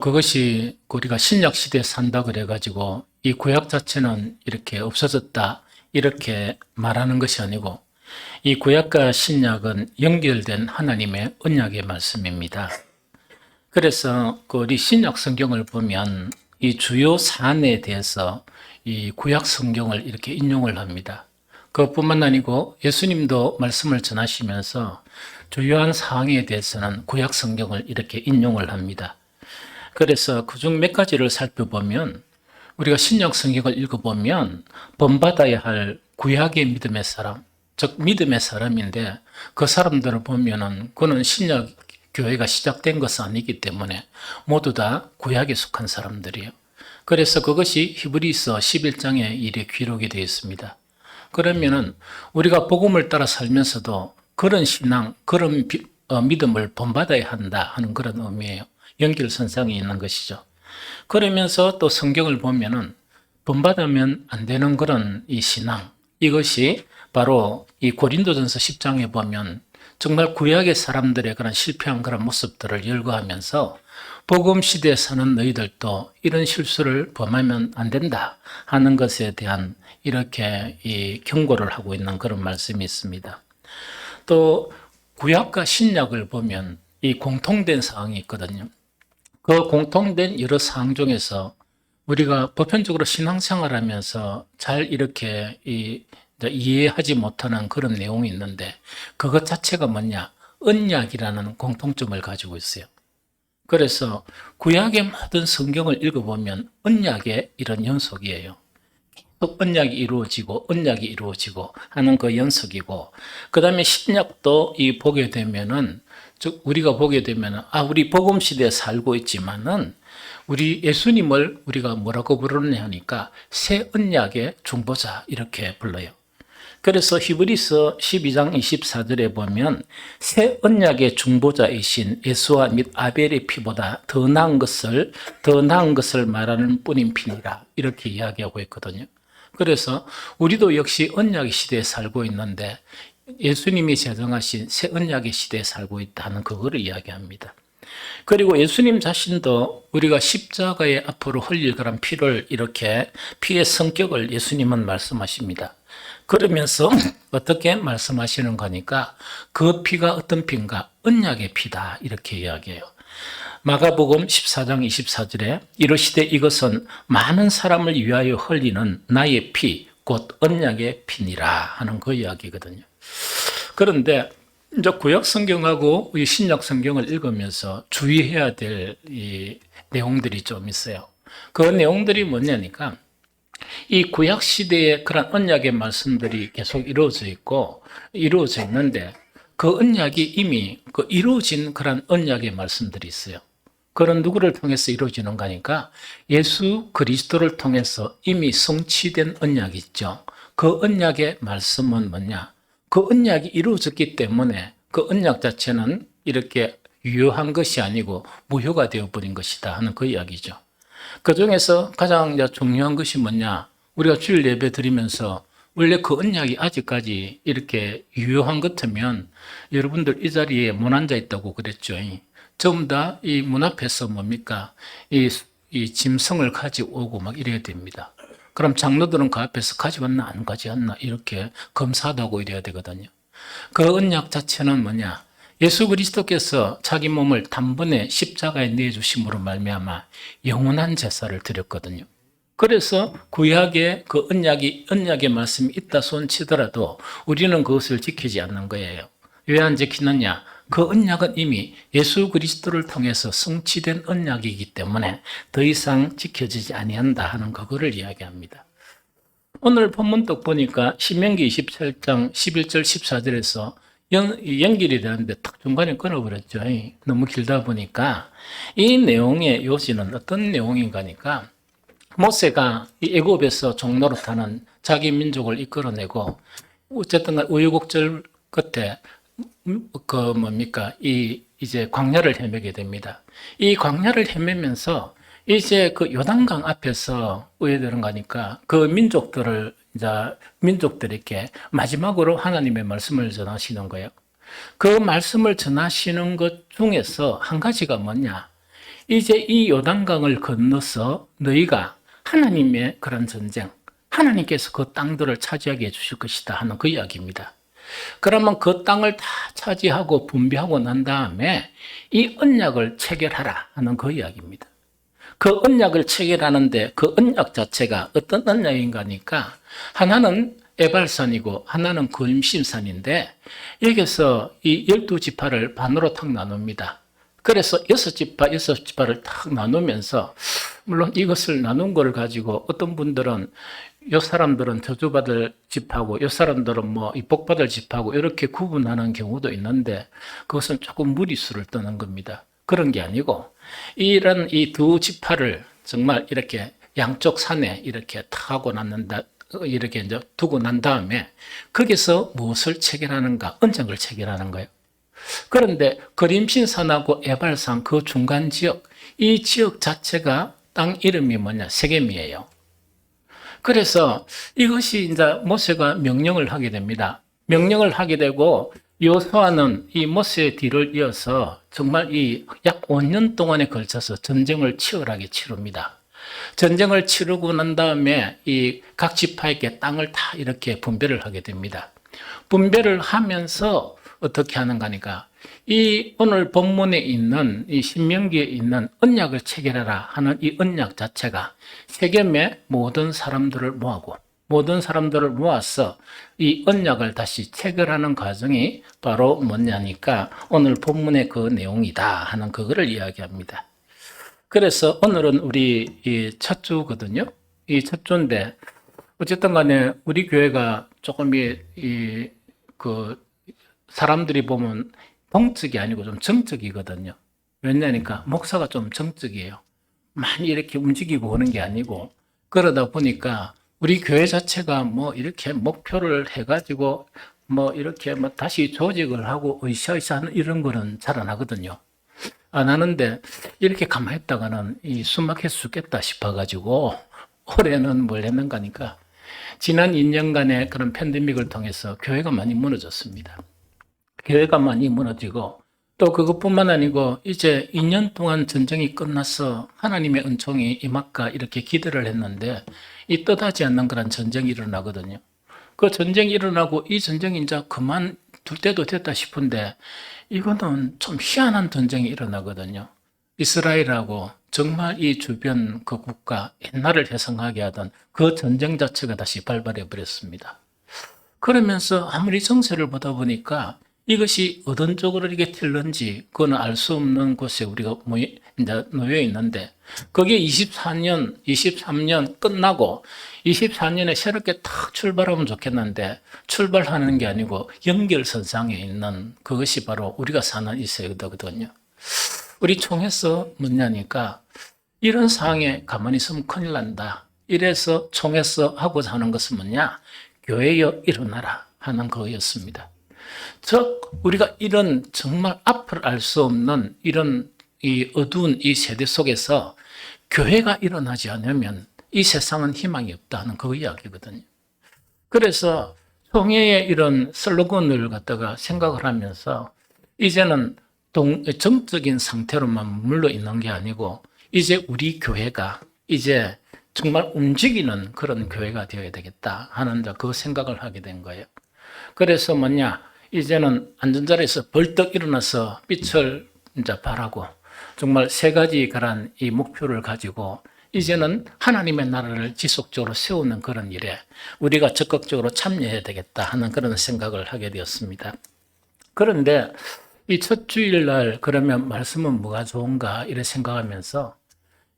그것이 우리가 신약 시대에 산다 그래가지고 이 구약 자체는 이렇게 없어졌다 이렇게 말하는 것이 아니고 이 구약과 신약은 연결된 하나님의 언약의 말씀입니다. 그래서 우리 신약 성경을 보면 이 주요 사안에 대해서 이 구약 성경을 이렇게 인용을 합니다. 그것뿐만 아니고 예수님도 말씀을 전하시면서 주요한 사항에 대해서는 구약 성경을 이렇게 인용을 합니다. 그래서 그중 몇 가지를 살펴보면 우리가 신약 성경을 읽어보면 본받아야 할 구약의 믿음의 사람, 즉 믿음의 사람인데 그 사람들을 보면은 그는 신약 교회가 시작된 것은 아니기 때문에 모두 다 구약에 속한 사람들이에요. 그래서 그것이 히브리서 11장에 이래 기록이 되어 있습니다. 그러면은 우리가 복음을 따라 살면서도 그런 신앙, 그런 믿음을 본받아야 한다 하는 그런 의미예요. 연결선상에 있는 것이죠. 그러면서 또 성경을 보면은 본받으면 안 되는 그런 이 신앙, 이것이 바로 이 고린도전서 10장에 보면 정말 구약의 사람들의 그런 실패한 그런 모습들을 열거하면서 복음 시대에 사는 너희들도 이런 실수를 범하면 안 된다 하는 것에 대한 이렇게 이 경고를 하고 있는 그런 말씀이 있습니다. 또 구약과 신약을 보면 이 공통된 사항이 있거든요. 그 공통된 여러 사항 중에서 우리가 보편적으로 신앙생활 하면서 잘 이렇게 이해하지 못하는 그런 내용이 있는데 그것 자체가 뭐냐? 언약이라는 공통점을 가지고 있어요. 그래서 구약의 모든 성경을 읽어보면 언약의 이런 연속이에요. 계속 언약이 이루어지고 하는 그 연속이고, 그 다음에 신약도 보게 되면은, 즉, 우리가 보게 되면은, 우리 복음 시대에 살고 있지만은, 우리 예수님을 우리가 뭐라고 부르느냐 하니까, 새 언약의 중보자, 이렇게 불러요. 그래서 히브리서 12장 24절에 보면 새 언약의 중보자이신 예수와 및 아벨의 피보다 더 나은 것을 말하는 뿐인 피니라 이렇게 이야기하고 있거든요. 그래서 우리도 역시 언약의 시대에 살고 있는데 예수님이 제정하신 새 언약의 시대에 살고 있다는 그거를 이야기합니다. 그리고 예수님 자신도 우리가 십자가의 앞으로 흘릴 그런 피를 이렇게 피의 성격을 예수님은 말씀하십니다. 그러면서 어떻게 말씀하시는 거니까 그 피가 어떤 피인가? 언약의 피다 이렇게 이야기해요. 마가복음 14장 24절에 이르시되 이것은 많은 사람을 위하여 흘리는 나의 피, 곧 언약의 피니라 하는 그 이야기거든요. 그런데 이제 구약 성경하고 신약 성경을 읽으면서 주의해야 될 이 내용들이 좀 있어요. 그 내용들이 뭐냐니까 이 구약 시대에 그런 언약의 말씀들이 계속 이루어져 있는데 그 언약이 이미 이루어진 그런 언약의 말씀들이 있어요. 그런 누구를 통해서 이루어지는 거니까 예수 그리스도를 통해서 이미 성취된 언약이 있죠. 그 언약의 말씀은 뭐냐? 그 언약이 이루어졌기 때문에 그 언약 자체는 이렇게 유효한 것이 아니고 무효가 되어버린 것이다 하는 그 이야기죠. 그 중에서 가장 중요한 것이 뭐냐? 우리가 주일 예배 드리면서 원래 그 언약이 아직까지 이렇게 유효한 것 같으면 여러분들 이 자리에 못 앉아 있다고 그랬죠. 전부 다 이 문 앞에서 뭡니까? 이 짐승을 가지고 오고 막 이래야 됩니다. 그럼 장로들은 그 앞에서 가져왔나 안 가져왔나 이렇게 검사도 하고 이래야 되거든요. 그 언약 자체는 뭐냐? 예수 그리스도께서 자기 몸을 단번에 십자가에 내주심으로 말미암아 영원한 제사를 드렸거든요. 그래서 구약에 그 언약의 말씀이 있다 손치더라도 우리는 그것을 지키지 않는 거예요. 왜 안 지키느냐? 그 언약은 이미 예수 그리스도를 통해서 성취된 언약이기 때문에 더 이상 지켜지지 아니한다 하는 그거를 이야기합니다. 오늘 본문독 보니까 신명기 27장 11절 14절에서 연결이 되는데 딱 중간에 끊어버렸죠. 너무 길다 보니까 이 내용의 요지는 어떤 내용인가 하니까 모세가 이 애굽에서 종노릇하는 자기 민족을 이끌어내고 어쨌든 우여곡절 끝에 이제 광야를 헤매게 됩니다. 이 광야를 헤매면서 이제 그 요단강 앞에서 우회되는 거니까 그 민족들에게 마지막으로 하나님의 말씀을 전하시는 거예요. 그 말씀을 전하시는 것 중에서 한 가지가 뭐냐? 이제 이 요단강을 건너서 너희가 하나님의 그런 전쟁, 하나님께서 그 땅들을 차지하게 해주실 것이다 하는 그 이야기입니다. 그러면 그 땅을 다 차지하고 분배하고 난 다음에 이 언약을 체결하라 하는 그 이야기입니다. 그 언약을 체결하는데 그 언약 자체가 어떤 언약인가니까 하나는 에발산이고 하나는 거임심산인데 여기서 이 12지파를 반으로 탁 나눕니다. 그래서 6지파를 탁 나누면서 물론 이것을 나눈 걸 가지고 어떤 분들은 요 사람들은 저주받을 집하고 요 사람들은 뭐 이 복받을 집하고 이렇게 구분하는 경우도 있는데 그것은 조금 무리수를 떠는 겁니다. 그런 게 아니고 이런 이 두 지파를 정말 이렇게 양쪽 산에 이렇게 탁 하고 났는다. 이렇게 이제 두고 난 다음에 거기서 무엇을 체결하는가? 언약을 체결하는 거예요. 그런데 그림신산하고 에발산 그 중간 지역, 이 지역 자체가 땅 이름이 뭐냐? 세겜이에요. 그래서 이것이 이제 모세가 명령을 하게 됩니다. 명령을 하게 되고 여호수아는 이 모세의 뒤를 이어서 정말 이 약 5년 동안에 걸쳐서 전쟁을 치열하게 치릅니다. 전쟁을 치르고 난 다음에 이 각 지파에게 땅을 다 이렇게 분배를 하게 됩니다. 분배를 하면서 어떻게 하는가니까 이 오늘 본문에 있는 이 신명기에 있는 언약을 체결하라 하는 이 언약 자체가 세겜의 모든 사람들을 모아서 이 언약을 다시 체결하는 과정이 바로 뭐냐니까 오늘 본문의 그 내용이다 하는 그거를 이야기합니다. 그래서 오늘은 우리 이 첫 주거든요. 이 첫 주인데 어쨌든 간에 우리 교회가 조금 그 사람들이 보면 동적이 아니고 좀 정적이거든요. 왜냐니까 목사가 좀 정적이에요. 많이 이렇게 움직이고 오는 게 아니고 그러다 보니까 우리 교회 자체가 뭐 이렇게 목표를 해가지고 뭐 이렇게 뭐 다시 조직을 하고 으쌰으쌰하는 이런 거는 잘 안 하거든요. 안 하는데 이렇게 가만히 있다가는 이 숨막혀 죽겠다 싶어가지고 올해는 뭘 했는가니까 지난 2년간의 그런 팬데믹을 통해서 교회가 많이 무너졌습니다. 교회가 많이 무너지고 또 그것뿐만 아니고 이제 2년 동안 전쟁이 끝나서 하나님의 은총이 임할까 이렇게 기대를 했는데 이 뜻하지 않는 그런 전쟁이 일어나거든요. 그 전쟁이 일어나고 이 전쟁이 이제 그만 둘 때도 됐다 싶은데 이거는 좀 희한한 전쟁이 일어나거든요. 이스라엘하고 정말 이 주변 그 국가 옛날을 회상하게 하던 그 전쟁 자체가 다시 발발해 버렸습니다. 그러면서 아무리 정세를 보다 보니까 이것이 어떤 쪽으로 이게 튈는지 그건 알 수 없는 곳에 우리가 이제 놓여 있는데 거기에 23년 끝나고 24년에 새롭게 탁 출발하면 좋겠는데 출발하는 게 아니고 연결선상에 있는 그것이 바로 우리가 사는 이 세대거든요. 우리 총에서 뭐냐니까 이런 상황에 가만히 있으면 큰일 난다. 이래서 총에서 하고자 하는 것은 뭐냐? 교회여 일어나라 하는 거였습니다. 즉 우리가 이런 정말 앞을 알 수 없는 이런 이 어두운 이 세대 속에서 교회가 일어나지 않으면 이 세상은 희망이 없다는 그 이야기거든요. 그래서 총회의 이런 슬로건을 갖다가 생각을 하면서 이제는 정적인 상태로만 머물러 있는 게 아니고 이제 우리 교회가 이제 정말 움직이는 그런 교회가 되어야 되겠다 하는 그 생각을 하게 된 거예요. 그래서 뭐냐 이제는 앉은 자리에서 벌떡 일어나서 빛을 이제 발하고 정말 세 가지 그런 이 목표를 가지고 이제는 하나님의 나라를 지속적으로 세우는 그런 일에 우리가 적극적으로 참여해야 되겠다 하는 그런 생각을 하게 되었습니다. 그런데 이 첫 주일날 그러면 말씀은 뭐가 좋은가 이렇게 생각하면서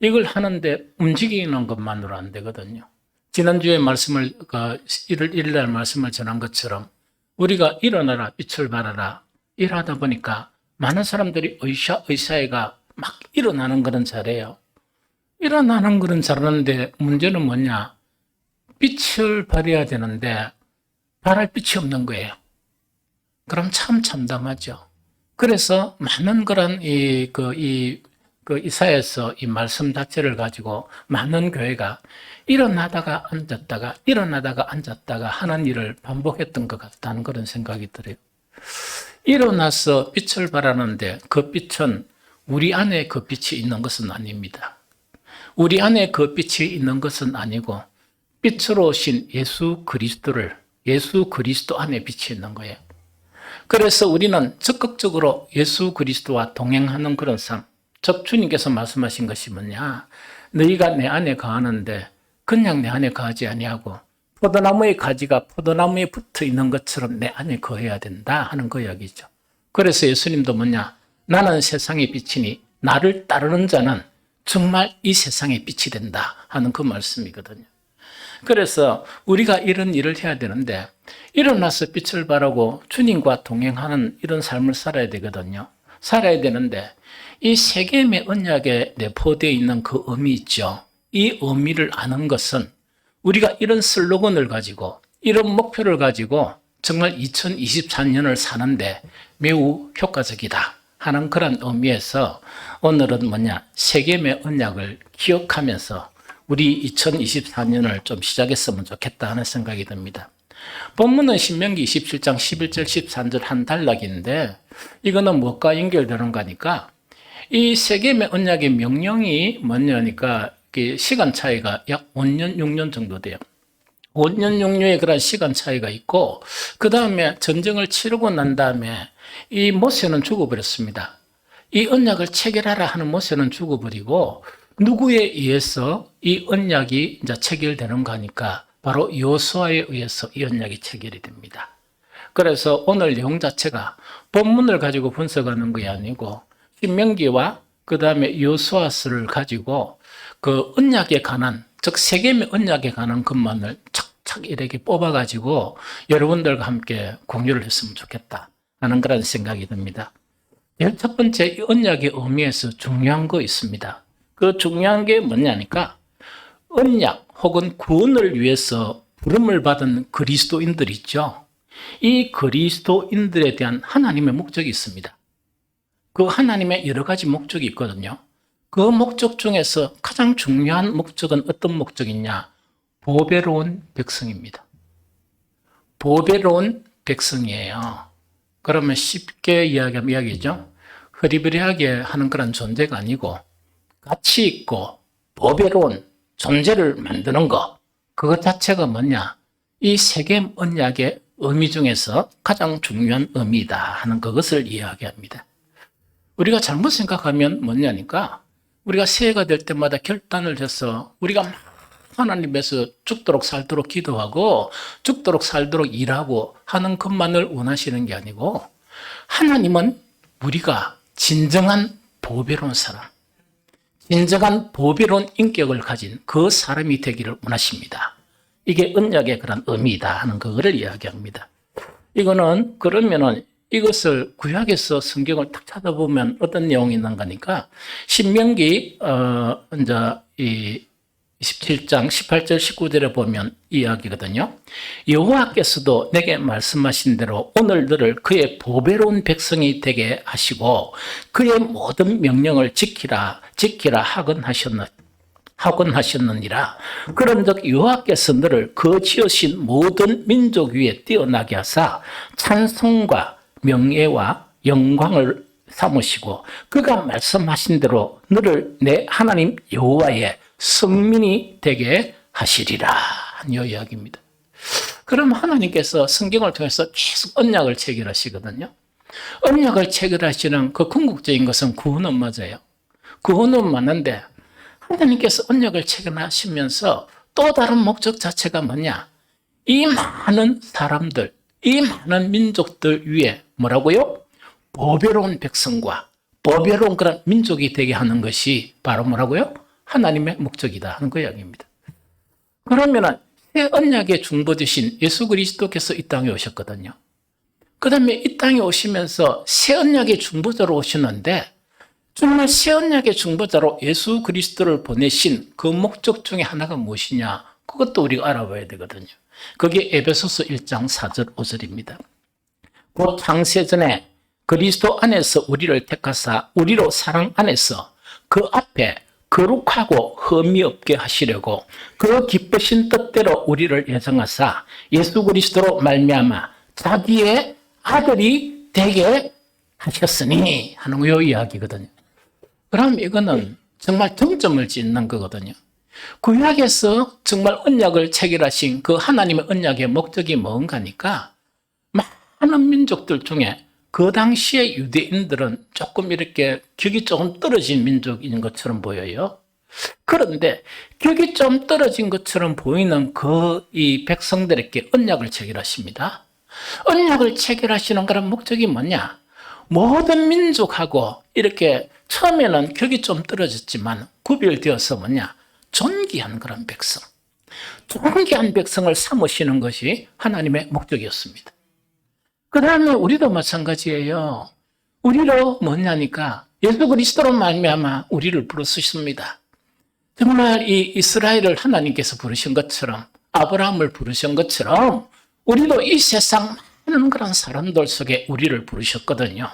이걸 하는데 움직이는 것만으로 안 되거든요. 지난주에 말씀을 1월 1일날 말씀을 전한 것처럼 우리가 일어나라 빛을 발하라 일하다 보니까 많은 사람들이 의사가 막 일어나는 그런 자리예요. 일어나는 그런 자리인데 문제는 뭐냐? 빛을 발해야 되는데 발할 빛이 없는 거예요. 그럼 참 참담하죠. 그래서 많은 그런 이사에서 이 말씀 자체를 가지고 많은 교회가 일어나다가 앉았다가 하는 일을 반복했던 것 같다는 그런 생각이 들어요. 일어나서 빛을 발하는데 그 빛은 우리 안에 그 빛이 있는 것은 아닙니다. 우리 안에 그 빛이 있는 것은 아니고 빛으로 오신 예수 그리스도 안에 빛이 있는 거예요. 그래서 우리는 적극적으로 예수 그리스도와 동행하는 그런 삶, 즉 주님께서 말씀하신 것이 뭐냐? 너희가 내 안에 거하는데 그냥 내 안에 거하지 아니하고 포도나무의 가지가 포도나무에 붙어 있는 것처럼 내 안에 거해야 된다 하는 그 이야기죠. 그래서 예수님도 뭐냐? 나는 세상의 빛이니 나를 따르는 자는 정말 이 세상의 빛이 된다 하는 그 말씀이거든요. 그래서 우리가 이런 일을 해야 되는데 일어나서 빛을 발하고 주님과 동행하는 이런 삶을 살아야 되거든요. 살아야 되는데 이 세겜의 언약에 내포되어 있는 그 의미 있죠. 이 의미를 아는 것은 우리가 이런 슬로건을 가지고 이런 목표를 가지고 정말 2024년을 사는데 매우 효과적이다 하는 그런 의미에서 오늘은 뭐냐? 세겜의 언약을 기억하면서 우리 2024년을 좀 시작했으면 좋겠다 하는 생각이 듭니다. 본문은 신명기 27장 11절 13절 한 단락인데 이거는 무엇과 연결되는 거니까 이 세겜의 언약의 명령이 뭐냐니까 시간 차이가 약 5년 6년 정도 돼요. 5년 6년의 그런 시간 차이가 있고 그 다음에 전쟁을 치르고 난 다음에 이 모세는 죽어버렸습니다. 이 언약을 체결하라 하는 모세는 죽어버리고 누구에 의해서 이 언약이 이제 체결되는 거니까 바로 여호수아에 의해서 이 언약이 체결이 됩니다. 그래서 오늘 내용 자체가 본문을 가지고 분석하는 것이 아니고 신명기와 그 다음에 여호수아서를 가지고 그 언약에 관한 즉 세겜의 언약에 관한 것만을 착착 이렇게 뽑아가지고 여러분들과 함께 공유를 했으면 좋겠다 하는 그런 생각이 듭니다. 첫 번째 이 언약의 의미에서 중요한 거 있습니다. 그 중요한 게 뭐냐니까 언약 혹은 구원을 위해서 부름을 받은 그리스도인들 있죠. 이 그리스도인들에 대한 하나님의 목적이 있습니다. 그 하나님의 여러 가지 목적이 있거든요. 그 목적 중에서 가장 중요한 목적은 어떤 목적이냐? 보배로운 백성입니다. 보배로운 백성이에요. 그러면 쉽게 이야기하면 이야기죠. 흐리부리하게 하는 그런 존재가 아니고 가치 있고 보배로운 존재를 만드는 것, 그것 자체가 뭐냐? 이 세겜 언약의 의미 중에서 가장 중요한 의미이다 하는 그것을 이야기합니다. 우리가 잘못 생각하면 뭐냐니까 우리가 새해가 될 때마다 결단을 해서 우리가 하나님에서 죽도록 살도록 기도하고 죽도록 살도록 일하고 하는 것만을 원하시는 게 아니고 하나님은 우리가 진정한 보배로운 사람, 진정한 보배로운 인격을 가진 그 사람이 되기를 원하십니다. 이게 언약의 그런 의미이다 하는 그거를 이야기합니다. 이거는 그러면은 이것을 구약에서 성경을 딱 찾아보면 어떤 내용이 있는 거니까 신명기 이제 이 27장 18절 19절에 보면 이야기거든요. 여호와께서도 내게 말씀하신 대로 오늘 너를 그의 보배로운 백성이 되게 하시고 그의 모든 명령을 지키라 하곤하셨느니라. 그런즉 여호와께서 너를 그 지으신 모든 민족 위에 뛰어나게 하사 찬송과 명예와 영광을 삼으시고 그가 말씀하신 대로 너를 내 하나님 여호와의 성민이 되게 하시리라 하는 이야기입니다. 그럼 하나님께서 성경을 통해서 계속 언약을 체결하시거든요. 언약을 체결하시는 그 궁극적인 것은 구원은 맞아요. 구원은 맞는데 하나님께서 언약을 체결하시면서 또 다른 목적 자체가 뭐냐? 이 많은 사람들, 이 많은 민족들 위에 뭐라고요? 보배로운 백성과 보배로운 그런 민족이 되게 하는 것이 바로 뭐라고요? 하나님의 목적이다 하는 그 이야기입니다. 그러면은 새 언약의 중보되신 예수 그리스도께서 이 땅에 오셨거든요. 그 다음에 이 땅에 오시면서 새 언약의 중보자로 오시는데 정말 새 언약의 중보자로 예수 그리스도를 보내신 그 목적 중에 하나가 무엇이냐? 그것도 우리가 알아봐야 되거든요. 그게 에베소서 1장 4절 5절입니다. 곧 창세전에 그리스도 안에서 우리를 택하사 우리로 사랑 안에서 그 앞에 거룩하고 흠이 없게 하시려고 그 기쁘신 뜻대로 우리를 예정하사 예수 그리스도로 말미암아 자기의 아들이 되게 하셨으니 하는 요 이야기거든요. 그럼 이거는 정말 정점을 짓는 거거든요. 구약에서 정말 언약을 체결하신 그 하나님의 언약의 목적이 뭔가니까 많은 민족들 중에 그 당시에 유대인들은 조금 이렇게 격이 조금 떨어진 민족인 것처럼 보여요. 그런데 격이 좀 떨어진 것처럼 보이는 이 백성들에게 언약을 체결하십니다. 언약을 체결하시는 그런 목적이 뭐냐? 모든 민족하고 이렇게 처음에는 격이 좀 떨어졌지만 구별되어서 뭐냐? 존귀한 그런 백성. 존귀한 백성을 삼으시는 것이 하나님의 목적이었습니다. 그 다음에 우리도 마찬가지예요. 우리로 뭐냐니까 예수 그리스도로 말미암아 우리를 부르셨습니다. 정말 이 이스라엘을 하나님께서 부르신 것처럼 아브라함을 부르신 것처럼 우리도 이 세상 많은 그런 사람들 속에 우리를 부르셨거든요.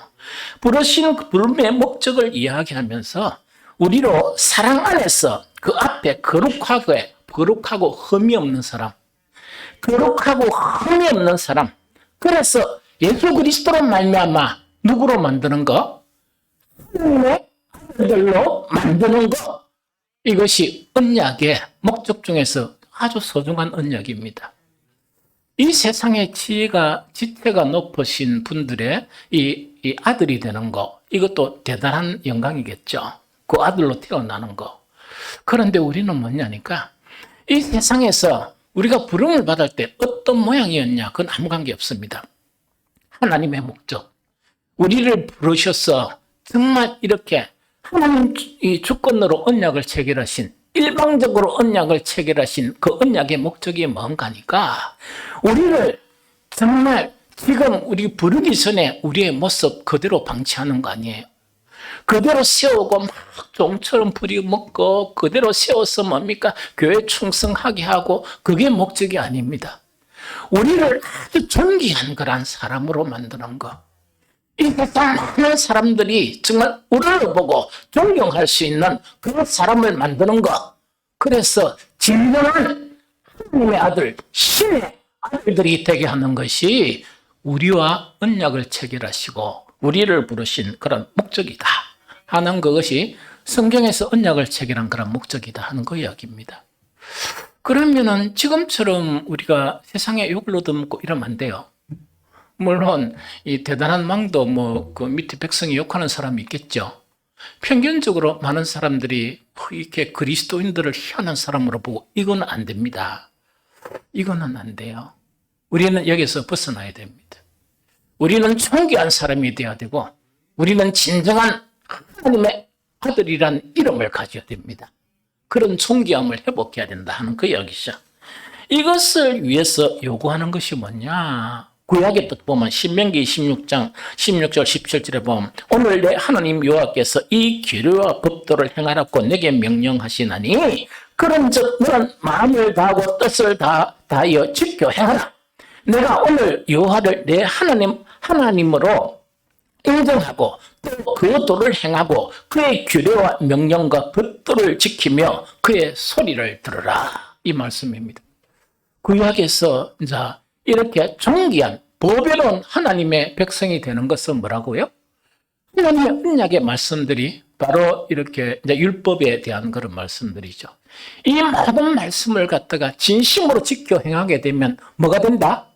부르시는 그 부름의 목적을 이야기하면서 우리로 사랑 안에서 그 앞에 거룩하고 흠이 없는 사람, 거룩하고 흠이 없는 사람. 그래서 예수 그리스도로 말미암아 누구로 만드는 거? 하나님의 아들로 만드는 거. 이것이 언약의 목적 중에서 아주 소중한 언약입니다. 이 세상의 지혜가 높으신 분들의 이 아들이 되는 거, 이것도 대단한 영광이겠죠. 그 아들로 태어나는 거. 그런데 우리는 뭐냐니까 이 세상에서 우리가 부름을 받을 때 어떤 모양이었냐, 그건 아무 관계 없습니다. 하나님의 목적. 우리를 부르셔서 정말 이렇게 하나님 이 주권으로 언약을 체결하신, 일방적으로 언약을 체결하신 그 언약의 목적이 뭔가니까 우리를 정말 지금 우리 부르기 전에 우리의 모습 그대로 방치하는 거 아니에요. 그대로 세우고 막 종처럼 부리먹고 그대로 세워서 뭡니까? 교회 충성하게 하고 그게 목적이 아닙니다. 우리를 아주 존귀한 그런 사람으로 만드는 거. 이 세상 많은 사람들이 정말 우리를 보고 존경할 수 있는 그런 사람을 만드는 것. 그래서 진정한 하나님의 아들, 신의 아들들이 되게 하는 것이 우리와 언약을 체결하시고 우리를 부르신 그런 목적이다 하는 그것이 성경에서 언약을 체결한 그런 목적이다 하는 그 이야기입니다. 그러면은 지금처럼 우리가 세상에 욕을 얻어먹고 이러면 안 돼요. 물론 이 대단한 왕도 그 밑에 백성이 욕하는 사람이 있겠죠. 평균적으로 많은 사람들이 이렇게 그리스도인들을 희한한 사람으로 보고 이건 안 됩니다. 이거는 안 돼요. 우리는 여기서 벗어나야 됩니다. 우리는 존귀한 사람이 되어야 되고 우리는 진정한 하나님의 아들이란 이름을 가져야 됩니다. 그런 존귀함을 회복해야 된다 하는 그 이야기죠. 이것을 위해서 요구하는 것이 뭐냐? 구약의 뜻 보면 신명기 26장 16절 17절에 보면 오늘 내 하나님 여호와께서 이 규례와 법도를 행하라고 내게 명령하시나니 그런즉 너는 마음을 다하고 뜻을 다하여 지켜 행하라. 내가 오늘 여호와를 내 하나님으로 인정하고 또 그 도를 행하고 그의 규례와 명령과 법도를 지키며 그의 소리를 들으라. 이 말씀입니다. 구약에서 이제 이렇게 존귀한 보배로운 하나님의 백성이 되는 것은 뭐라고요? 하나님의 언약의 말씀들이 바로 이렇게 이제 율법에 대한 그런 말씀들이죠. 이 모든 말씀을 갖다가 진심으로 지켜 행하게 되면 뭐가 된다?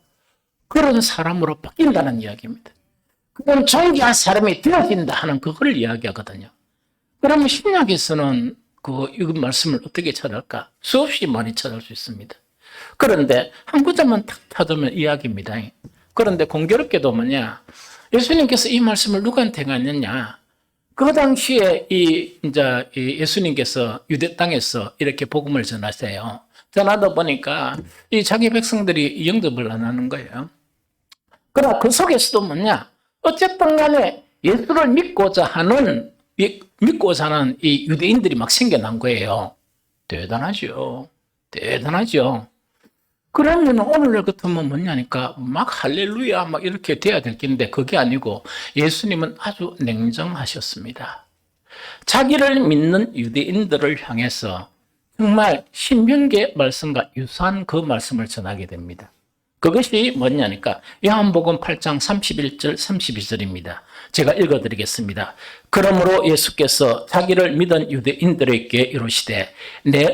그런 사람으로 바뀐다는 이야기입니다. 그런 존귀한 사람이 되어진다 하는 그걸 이야기하거든요. 그러면 신약에서는 이 말씀을 어떻게 찾을까? 수없이 많이 찾을 수 있습니다. 그런데 한 구절만 탁 찾으면 이야기입니다. 그런데 공교롭게도 뭐냐? 예수님께서 이 말씀을 누구한테 했느냐? 그 당시에 이제 예수님께서 유대 땅에서 이렇게 복음을 전하세요. 전하다 보니까 이 자기 백성들이 영접을 안 하는 거예요. 그러나 그 속에서도 뭐냐? 어쨌든 간에 예수를 믿고자 하는 이 유대인들이 막 생겨난 거예요. 대단하죠. 대단하죠. 그러면 오늘날 같으면 뭐냐니까 막 할렐루야 막 이렇게 돼야 될 텐데 그게 아니고 예수님은 아주 냉정하셨습니다. 자기를 믿는 유대인들을 향해서 정말 신명기의 말씀과 유사한 그 말씀을 전하게 됩니다. 그것이 뭐냐니까 요한복음 8장 31절 32절입니다. 제가 읽어드리겠습니다. 그러므로 예수께서 자기를 믿은 유대인들에게 이르시되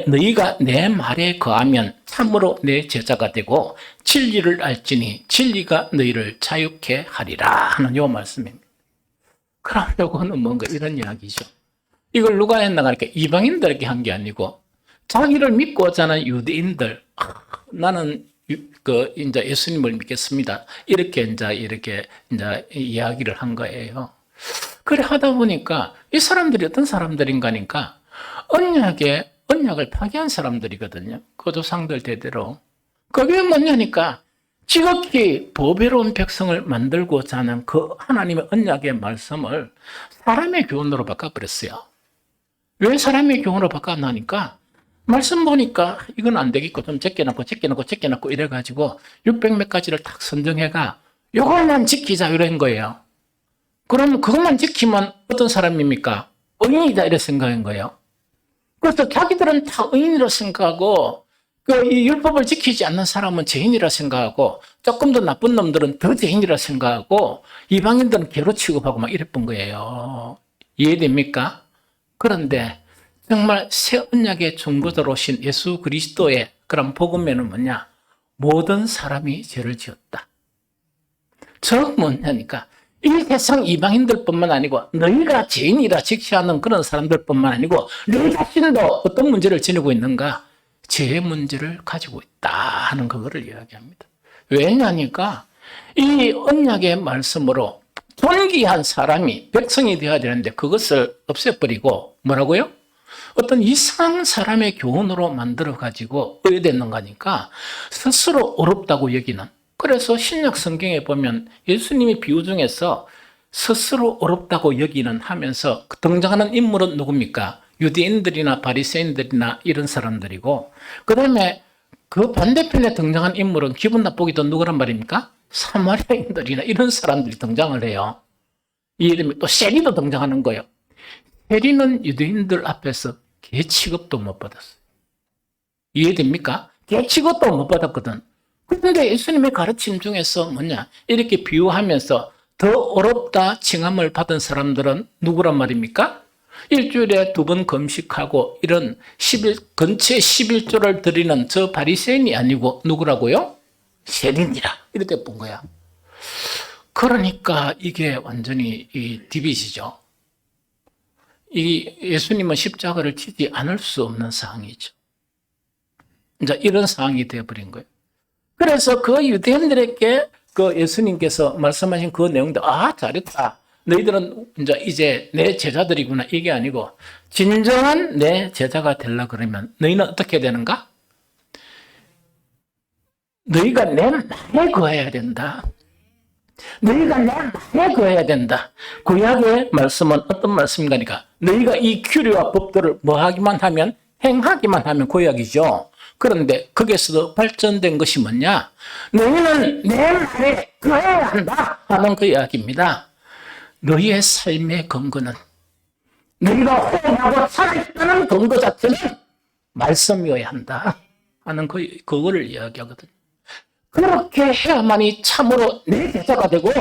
너희가 내 말에 거하면 참으로 내 제자가 되고 진리를 알지니 진리가 너희를 자유케 하리라 하는 요 말씀입니다. 그럼 요거는 뭔가 이런 이야기죠. 이걸 누가 했나 하니까 이방인들에게 한 게 아니고 자기를 믿고자 하는 유대인들, 나는 이제 예수님을 믿겠습니다. 이렇게 이야기를 한 거예요. 그래 하다 보니까 이 사람들이 어떤 사람들인가 하니까 언약을 파괴한 사람들이거든요. 그 조상들 대대로. 그게 뭐냐니까 지극히 보배로운 백성을 만들고자 하는 그 하나님의 언약의 말씀을 사람의 교훈으로 바꿔버렸어요. 왜 사람의 교훈으로 바꿔놨냐니까 말씀 보니까 이건 안 되겠고 좀 제껴놓고 이래가지고 600몇 가지를 딱 선정해가 이것만 지키자 이런 거예요. 그럼 그것만 지키면 어떤 사람입니까? 의인이다 이렇게 생각한 거예요. 그래서 자기들은 다 의인이라 생각하고 이 율법을 지키지 않는 사람은 죄인이라 생각하고 조금 더 나쁜 놈들은 더 죄인이라 생각하고 이방인들은 개로 취급하고 막 이랬던 거예요. 이해됩니까? 그런데 정말 새 언약의 중보자로 오신 예수 그리스도의 그런 복음에는 뭐냐? 모든 사람이 죄를 지었다. 저 뭐냐니까 이 세상 이방인들뿐만 아니고 너희가 죄인이라 직시하는 그런 사람들뿐만 아니고 너희 자신도 어떤 문제를 지니고 있는가? 죄의 문제를 가지고 있다 하는 그거를 이야기합니다. 왜냐니까 이 언약의 말씀으로 존귀한 사람이 백성이 되어야 되는데 그것을 없애버리고 뭐라고요? 어떤 이상한 사람의 교훈으로 만들어가지고 의뢰됐는 거니까 스스로 어렵다고 여기는. 그래서 신약 성경에 보면 예수님이 비유 중에서 스스로 어렵다고 여기는 하면서 등장하는 인물은 누굽니까? 유대인들이나 바리새인들이나 이런 사람들이고 그 다음에 그 반대편에 등장한 인물은 기분 나쁘기도 누구란 말입니까? 사마리아인들이나 이런 사람들이 등장을 해요. 이 이름이 또 세리도 등장하는 거예요. 세리는 유대인들 앞에서 개 취급도 못 받았어요. 이해됩니까? 개 취급도 못 받았거든. 그런데 예수님의 가르침 중에서 뭐냐? 이렇게 비유하면서 더 어렵다 칭함을 받은 사람들은 누구란 말입니까? 일주일에 2번 금식하고 이런 건체 11조를 드리는 저 바리새인이 아니고 누구라고요? 세리니라. 이렇게 본 거야. 그러니까 이게 완전히 디비지죠. 이 예수님은 십자가를 지지 않을 수 없는 상황이죠. 이제 이런 상황이 되어버린 거예요. 그래서 그 유대인들에게 그 예수님께서 말씀하신 그 내용도 잘했다. 너희들은 이제 내 제자들이구나. 이게 아니고 진정한 내 제자가 되려고 그러면 너희는 어떻게 되는가? 너희가 내 말에 거해야 된다. 너희가 내 말에 거해야 된다. 구약의 말씀은 어떤 말씀인가? 너희가 이 규례와 법들을 뭐하기만 하면 행하기만 하면 구약이죠. 그런데 거기에서도 발전된 것이 뭐냐? 너희는 내 말에 거해야 한다 하는 그 이야기입니다. 너희의 삶의 근거는 너희가 호흡하고 살아있다는 근거 자체는 말씀이어야 한다 하는 그거를 이야기하거든요. 그렇게 해야만이 참으로 내 제자가 되고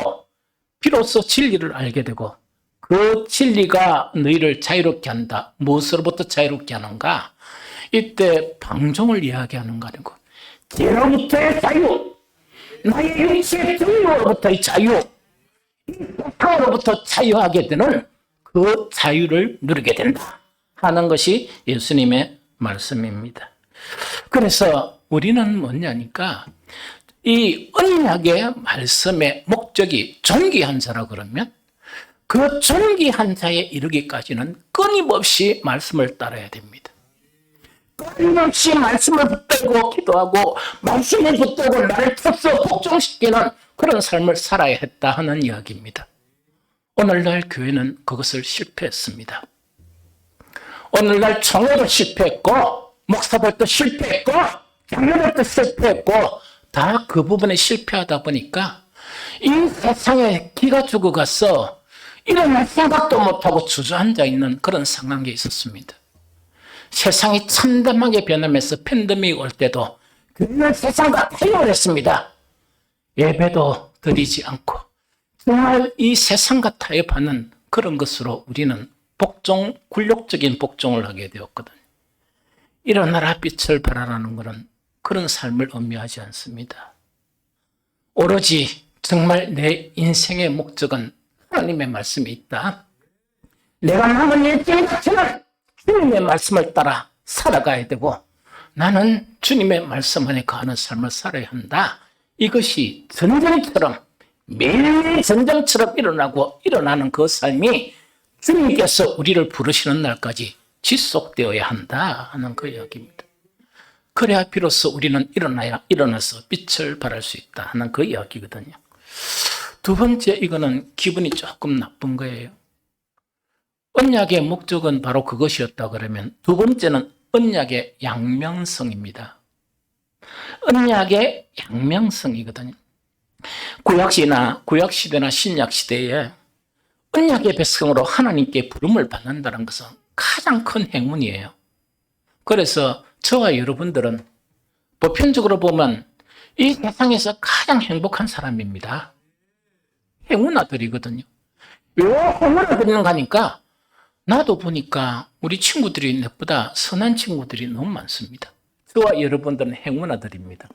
비로소 진리를 알게 되고 그 진리가 너희를 자유롭게 한다. 무엇으로부터 자유롭게 하는가? 이때 방종을 이야기하는 거 아니고 죄로부터의 자유, 나의 육체의 증오로부터의 자유, 이 고통으로부터 자유하게 되는 그 자유를 누리게 된다 하는 것이 예수님의 말씀입니다. 그래서 우리는 뭐냐니까 이 언약의 말씀의 목적이 존귀한 자라 그러면 그 존귀한 자에 이르기까지는 끊임없이 말씀을 따라야 됩니다. 끊임없이 말씀을 붙들고 기도하고 말씀을 붙들고 나를 펴서 복종시키는 그런 삶을 살아야 했다 하는 이야기입니다. 오늘날 교회는 그것을 실패했습니다. 오늘날 총회도 실패했고 목사들도 실패했고 장로들도 실패했고 다 그 부분에 실패하다 보니까 이 세상에 기가 죽어가서 일어날 생각도 못하고 주저앉아 있는 그런 상황에 있었습니다. 세상이 참담하게 변하면서 팬데믹이 올 때도 교회는 세상과 타협을 했습니다. 예배도 드리지 않고 정말 이 세상과 타협하는 그런 것으로 우리는 복종, 굴욕적인 복종을 하게 되었거든요. 일어나라 빛을 발하라는 것은 그런 삶을 의미하지 않습니다. 오로지 정말 내 인생의 목적은 하나님의 말씀이 있다. 내가 남은 일생 자체는 주님의 말씀을 따라 살아가야 되고 나는 주님의 말씀 안에 거하는 삶을 살아야 한다. 이것이 전쟁처럼 매일 전쟁처럼 일어나는 그 삶이 주님께서 우리를 부르시는 날까지 지속되어야 한다 하는 그 이야기입니다. 그래야 비로소 우리는 일어나서 빛을 발할 수 있다 하는 그 이야기거든요. 두 번째, 이거는 기분이 조금 나쁜 거예요. 언약의 목적은 바로 그것이었다 그러면 두 번째는 언약의 양명성입니다. 언약의 양명성이거든요. 구약시대나 신약시대에 언약의 백성으로 하나님께 부름을 받는다는 것은 가장 큰 행운이에요. 그래서 저와 여러분들은 보편적으로 보면 이 세상에서 가장 행복한 사람입니다. 행운아들이거든요. 왜 행운아들인가 하니까 나도 보니까 우리 친구들이 내보다 선한 친구들이 너무 많습니다. 저와 여러분들은 행운아들입니다.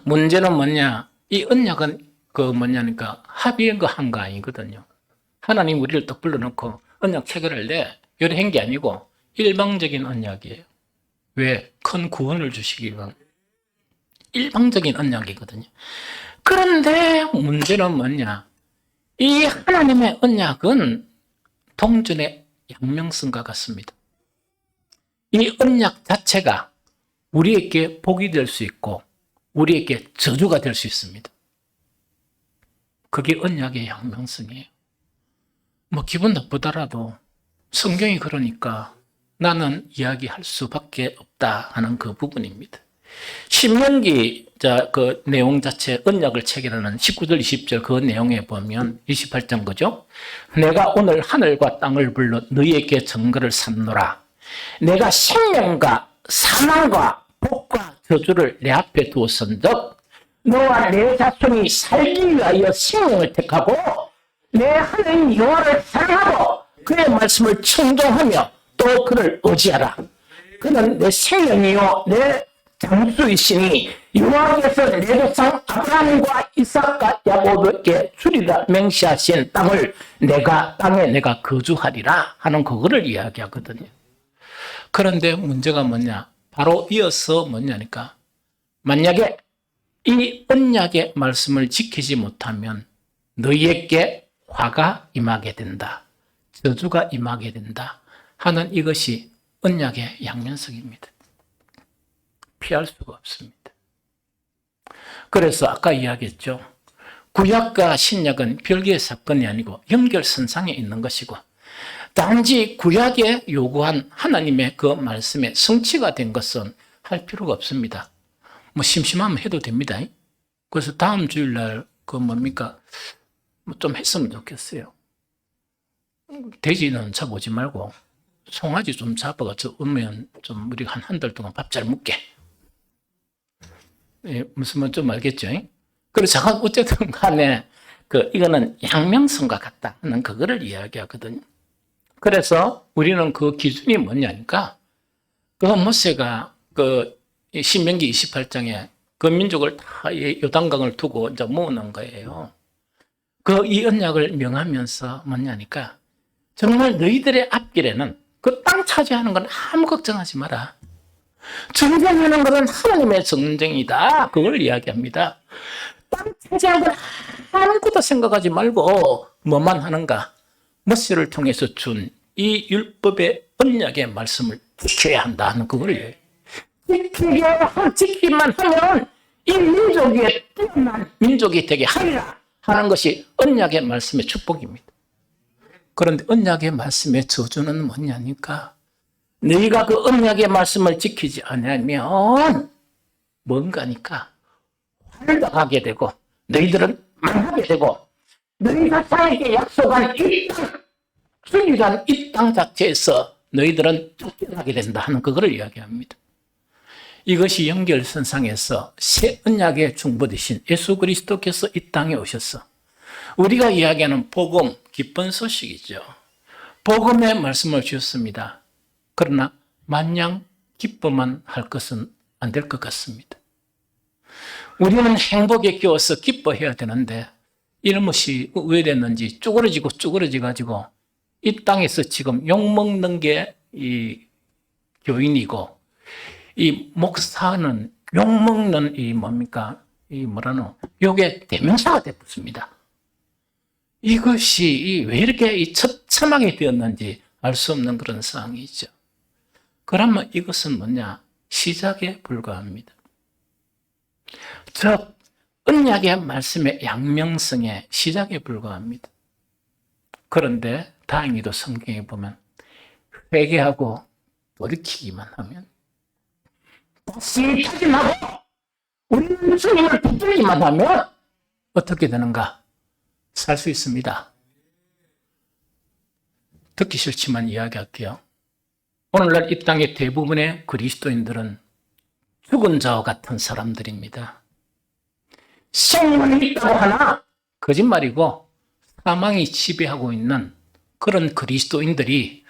문제는 뭐냐? 이 언약은 뭐냐니까 합의한 거 한 거 아니거든요. 하나님 우리를 딱 불러놓고 언약 체결할 때 요래 한 게 아니고 일방적인 언약이에요. 왜? 큰 구원을 주시기 위한 일방적인 언약이거든요. 그런데 문제는 뭐냐? 이 하나님의 언약은 동전의 양명성과 같습니다. 이 언약 자체가 우리에게 복이 될 수 있고 우리에게 저주가 될 수 있습니다. 그게 언약의 양명성이에요. 뭐 기분 나쁘더라도 성경이 그러니까 나는 이야기할 수밖에 없다 하는 그 부분입니다. 신명기 그 내용 자체 언약을 체결하는 19절 20절 그 내용에 보면 28장 그죠? 내가 오늘 하늘과 땅을 불러 너희에게 증거를 삼노라. 내가 생명과 사망과 복과 저주를 내 앞에 두었은즉 너와 내 자손이 살기 위하여 생명을 택하고 내 하나님 여호와를 사랑하고 그의 말씀을 청종하며 또 그를 의지하라. 그는 내 생명이요 내 장수이시니 여호와께서 내 조상 아브라함과 이삭과 야곱에게 주리라 맹세하신 땅을 땅에 내가 거주하리라 하는 그거를 이야기하거든요. 그런데 문제가 뭐냐? 바로 이어서 뭐냐니까 만약에 이 언약의 말씀을 지키지 못하면 너희에게 화가 임하게 된다. 저주가 임하게 된다 하는 이것이 언약의 양면성입니다. 피할 수가 없습니다. 그래서 아까 이야기했죠. 구약과 신약은 별개의 사건이 아니고 연결선상에 있는 것이고 단지 구약에 요구한 하나님의 그 말씀에 성취가 된 것은 할 필요가 없습니다. 뭐 심심하면 해도 됩니다. 그래서 다음 주일날 좀 했으면 좋겠어요. 돼지는 잡아오지 말고 송아지 좀 잡아가지고 오면 좀 우리가 한 달 동안 밥 잘 먹게. 예, 무슨 말 좀 알겠죠? 그래서 어쨌든 간에 이거는 양명성과 같다 하는 그거를 이야기하거든요. 그래서 우리는 그 기준이 뭐냐니까 모세가 신명기 28장에 그 민족을 다 요단강을 두고 이제 모으는 거예요. 이 언약을 명하면서 뭐냐니까 정말 너희들의 앞길에는 그 땅 차지하는 건 아무 걱정하지 마라. 전쟁하는 것은 하나님의 전쟁이다. 그걸 이야기합니다. 땅 차지하는 건 아무것도 생각하지 말고 뭐만 하는가? 모세를 통해서 준 이 율법의 언약의 말씀을 지켜야 한다는 그걸 지키기만 하면 이 민족이 뛰어난 민족이 되게 하리라 하는 것이 언약의 말씀의 축복입니다. 그런데 언약의 말씀의 저주는 뭐냐니까 너희가 그 언약의 말씀을 지키지 않으면 뭔가니까 화를 당하게 되고 너희들은 망하게 되고 너희가 자에게 약속한 이 땅, 순위란 이 땅 자체에서 너희들은 쫓겨나게 된다 하는 그거를 이야기합니다. 이것이 연결선상에서 새 언약의 중보되신 예수 그리스도께서 이 땅에 오셔서 우리가 이야기하는 복음, 기쁜 소식이죠. 복음의 말씀을 주셨습니다. 그러나 마냥 기뻐만 할 것은 안 될 것 같습니다. 우리는 행복에 끼워서 기뻐해야 되는데 이런 것이 왜 됐는지 쭈그러지고 이 땅에서 지금 욕먹는 게 이 교인이고 이 목사는 욕먹는 이 뭡니까? 이 뭐라노? 욕의 대명사가 되었습니다. 이것이 왜 이렇게 이 처참하게 되었는지 알 수 없는 그런 상황이죠. 그러면 이것은 뭐냐? 시작에 불과합니다. 즉, 언약의 말씀의 양명성의 시작에 불과합니다. 그런데 다행히도 성경에 보면 회개하고 돌이키기만 하면 다시 타진하고 우리는 주님을 붙들기만 하면 어떻게 되는가? 살 수 있습니다. 듣기 싫지만 이야기할게요. 오늘날 이 땅의 대부분의 그리스도인들은 죽은 자와 같은 사람들입니다. 생명이 있다고 하나 거짓말이고 사망이 지배하고 있는 그런 그리스도인들이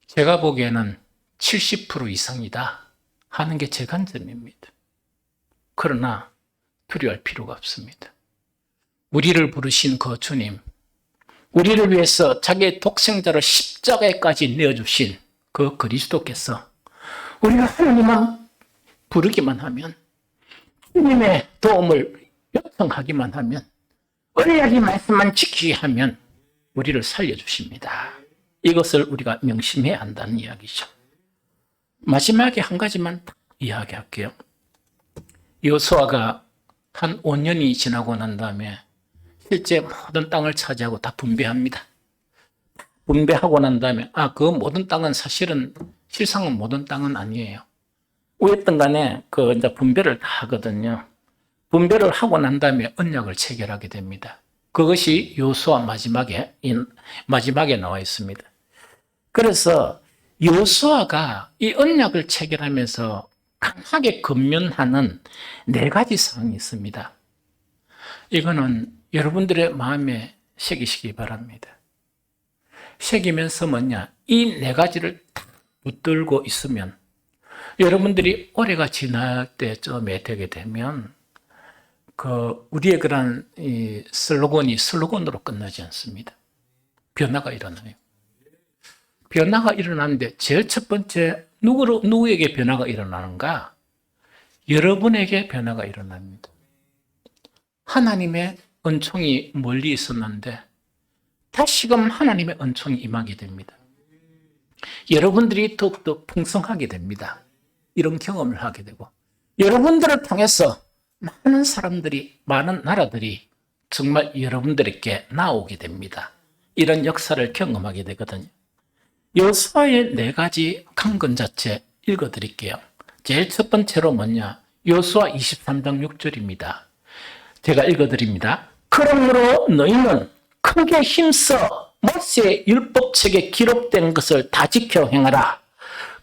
제가 보기에는 70% 이상이다 하는 게 제 관점입니다. 그러나 두려워할 필요가 없습니다. 우리를 부르신 그 주님, 우리를 위해서 자기의 독생자를 십자가에까지 내어주신 그 그리스도께서 우리가 하나님만 부르기만 하면, 주님의 도움을 요청하기만 하면, 언약의 말씀만 지키게 하면 우리를 살려주십니다. 이것을 우리가 명심해야 한다는 이야기죠. 마지막에 한 가지만 이야기할게요. 여호수아가 한 5년이 지나고 난 다음에 실제 모든 땅을 차지하고 다 분배합니다. 분배하고 난 다음에 그 모든 땅은 사실은 실상은 모든 땅은 아니에요. 어쨌든 간에 이제 분배를 다 하거든요. 분배를 하고 난 다음에 언약을 체결하게 됩니다. 그것이 여호수아 마지막에 나와 있습니다. 그래서 여호수아가 이 언약을 체결하면서 강하게 권면하는 4가지 사항이 있습니다. 이거는 여러분들의 마음에 새기시기 바랍니다. 새기면서 뭐냐? 이 4가지를 딱 붙들고 있으면 여러분들이 올해가 지날 때쯤에 되게 되면 우리의 그런 이 슬로건으로 끝나지 않습니다. 변화가 일어나요. 변화가 일어나는데 제일 첫 번째 누구에게 변화가 일어나는가? 여러분에게 변화가 일어납니다. 하나님의 은총이 멀리 있었는데 다시금 하나님의 은총이 임하게 됩니다. 여러분들이 더욱더 풍성하게 됩니다. 이런 경험을 하게 되고 여러분들을 통해서 많은 사람들이, 많은 나라들이 정말 여러분들에게 나오게 됩니다. 이런 역사를 경험하게 되거든요. 여호수아의 4가지 강건 자체 읽어드릴게요. 제일 첫 번째로 뭐냐? 여호수아 23장 6절입니다. 제가 읽어드립니다. 그러므로 너희는 크게 힘써 모세의 율법책에 기록된 것을 다 지켜 행하라.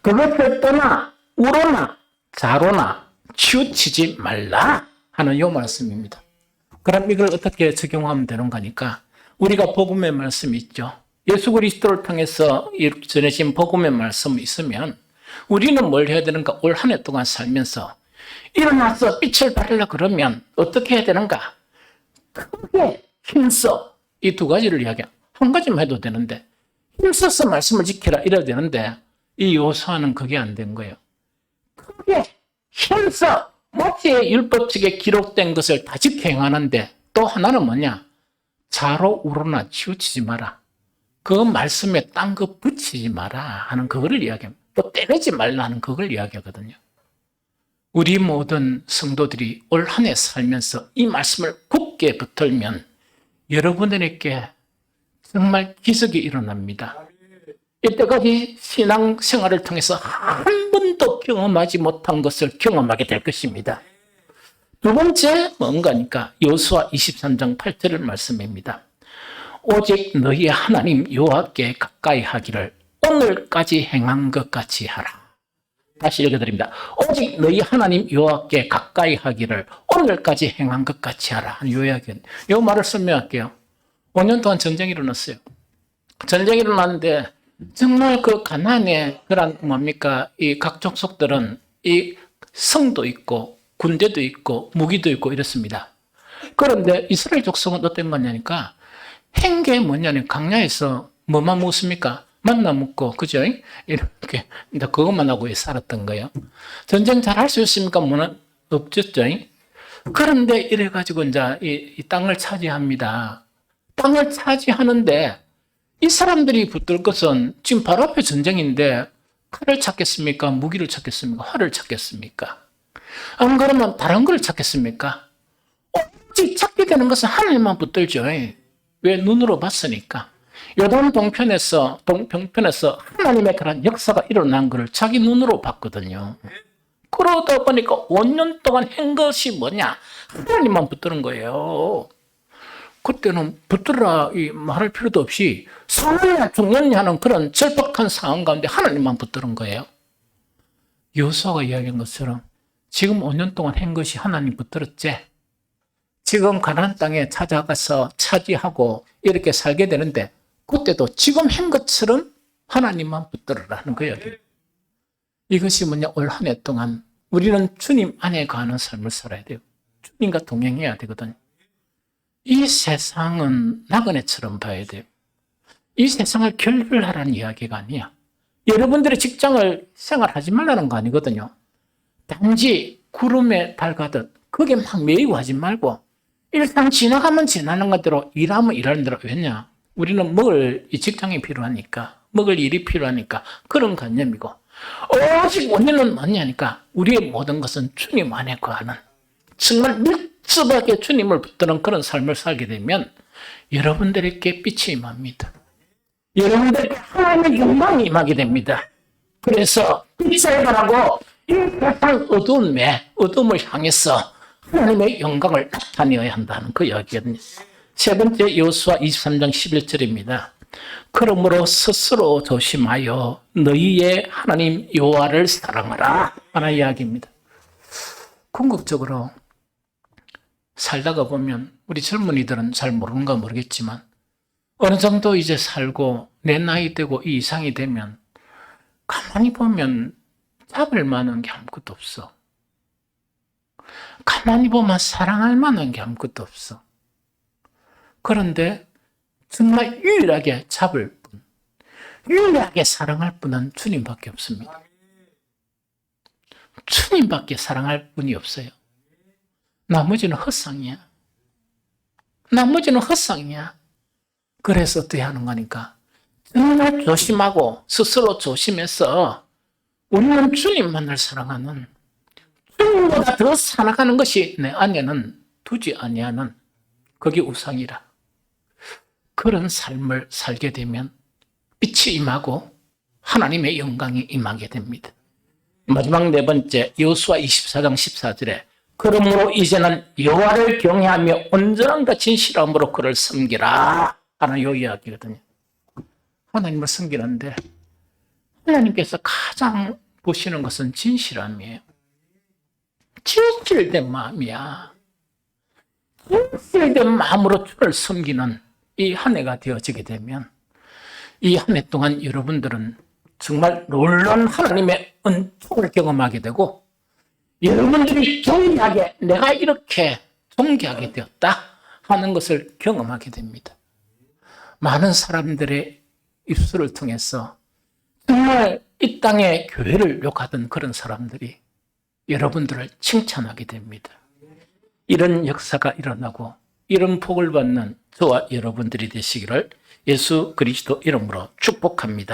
그것을 떠나 우로나 좌로나 치우치지 말라 하는 요 말씀입니다. 그럼 이걸 어떻게 적용하면 되는 거니까 우리가 복음의 말씀이 있죠. 예수 그리스도를 통해서 전해진 복음의 말씀이 있으면 우리는 뭘 해야 되는가? 올 한 해 동안 살면서 일어나서 빛을 발하려 그러면 어떻게 해야 되는가? 크게 힘써 이 2가지를 이야기해. 한 가지만 해도 되는데 힘써서 말씀을 지키라 이래야 되는데 이 여호수아는 그게 안 된 거예요. 크게 힘써 모세의 율법책에 기록된 것을 다 지켜 행하는데 또 하나는 뭐냐? 좌로 우로나 치우치지 마라. 그 말씀에 딴 거 붙이지 마라 하는 그거를 이야기합니다. 또 때리지 말라 하는 그걸 이야기하거든요. 우리 모든 성도들이 올 한 해 살면서 이 말씀을 굳게 붙들면 여러분들에게 정말 기적이 일어납니다. 이때까지 신앙생활을 통해서 한 번도 경험하지 못한 것을 경험하게 될 것입니다. 2번째 뭔가니까 여호수아 23장 8절을 말씀입니다. 오직 너희의 하나님 여호와께 가까이 하기를 오늘까지 행한 것 같이 하라. 다시 읽어드립니다. 오직 너희 하나님 여호와께 가까이 하기를 오늘까지 행한 것 같이 하라. 요약은 요 말을 설명할게요. 5년 동안 전쟁이 일어났어요. 전쟁이 일어났는데 정말 그 가나안의 그런 뭡니까 이 각 족속들은 이 성도 있고 군대도 있고 무기도 있고 이렇습니다. 그런데 이스라엘 족속은 어떤 거냐니까 행계 뭐냐면 강야에서 뭐만 먹습니까? 만나 먹고 그죠? 이렇게 이제 그것만 하고 살았던 거예요. 전쟁 잘 할 수 있습니까? 뭐는 없었죠. 그런데 이래 가지고 이제 이 땅을 차지합니다. 땅을 차지하는데 이 사람들이 붙들 것은 지금 바로 앞에 전쟁인데 칼을 찾겠습니까? 무기를 찾겠습니까? 활을 찾겠습니까? 안 그러면 다른 걸 찾겠습니까? 오직 찾게 되는 것은 하나님만 붙들죠. 왜? 눈으로 봤으니까. 요단 동편에서 하나님의 그런 역사가 일어난 것을 자기 눈으로 봤거든요. 그러다 보니까 5년 동안 한 것이 뭐냐? 하나님만 붙드는 거예요. 그때는 붙들라 말할 필요도 없이 사느냐 죽느냐 하는 그런 절박한 상황 가운데 하나님만 붙드는 거예요. 여호수아가 이야기한 것처럼 지금 5년 동안 한 것이 하나님 붙들었지. 지금 가나안 땅에 찾아가서 차지하고 이렇게 살게 되는데 그때도 지금 한 것처럼 하나님만 붙들으라는 거예요. 이것이 뭐냐? 올 한 해 동안 우리는 주님 안에 가는 삶을 살아야 돼요. 주님과 동행해야 되거든요. 이 세상은 나그네처럼 봐야 돼요. 이 세상을 결별하라는 이야기가 아니야. 여러분들의 직장을 생활하지 말라는 거 아니거든요. 단지 구름에 달 가듯 거기에 막 매이고 하지 말고 일상 지나가면 지나는 것대로 일하면 일하는 대로. 왜냐? 우리는 먹을 이 직장이 필요하니까 먹을 일이 필요하니까 그런 관념이고 오직 원인은 뭐냐니까 우리의 모든 것은 주님 안에 거하는 정말 밀접하게 주님을 붙드는 그런 삶을 살게 되면 여러분들에게 빛이 임합니다. 여러분들에게 하나님의 영광이 임하게 됩니다. 그래서 빛을 바라고 이 세상 어둠을 향해서 하나님의 영광을 나타내어야 한다는 그 이야기거든요. 세 번째 여호수아 23장 11절입니다. 그러므로 스스로 조심하여 너희의 하나님 여호와를 사랑하라 하는 이야기입니다. 궁극적으로 살다가 보면 우리 젊은이들은 잘 모르는가 모르겠지만 어느 정도 이제 살고 내 나이 되고 이 이상이 되면 가만히 보면 잡을 만한 게 아무것도 없어. 가만히 보면 사랑할 만한 게 아무것도 없어. 그런데 정말 유일하게 잡을 분, 유일하게 사랑할 분은 주님밖에 없습니다. 주님밖에 사랑할 분이 없어요. 나머지는 헛상이야. 나머지는 헛상이야. 그래서 어떻게 하는 거니까 정말 조심하고 스스로 조심해서 우리는 주님만을 사랑하는 주님보다 더 사랑하는 것이 내 안에는 두지 아니하는 그게 우상이라. 그런 삶을 살게 되면 빛이 임하고 하나님의 영광이 임하게 됩니다. 마지막 네 번째 여호수아 24장 14절에 그러므로 이제는 여호와를 경외하며 온전함과 진실함으로 그를 섬기라 하는 요 이야기거든요. 하나님을 섬기는데 하나님께서 가장 보시는 것은 진실함이에요. 진실된 마음이야. 진실된 마음으로 주를 섬기는 이 한 해가 되어지게 되면 이 한 해 동안 여러분들은 정말 놀라운 하나님의 은총을 경험하게 되고 여러분들이 경이하게 내가 이렇게 존귀하게 되었다 하는 것을 경험하게 됩니다. 많은 사람들의 입술을 통해서 정말 이 땅에 교회를 욕하던 그런 사람들이 여러분들을 칭찬하게 됩니다. 이런 역사가 일어나고 이런 복을 받는 저와 여러분들이 되시기를 예수 그리스도 이름으로 축복합니다.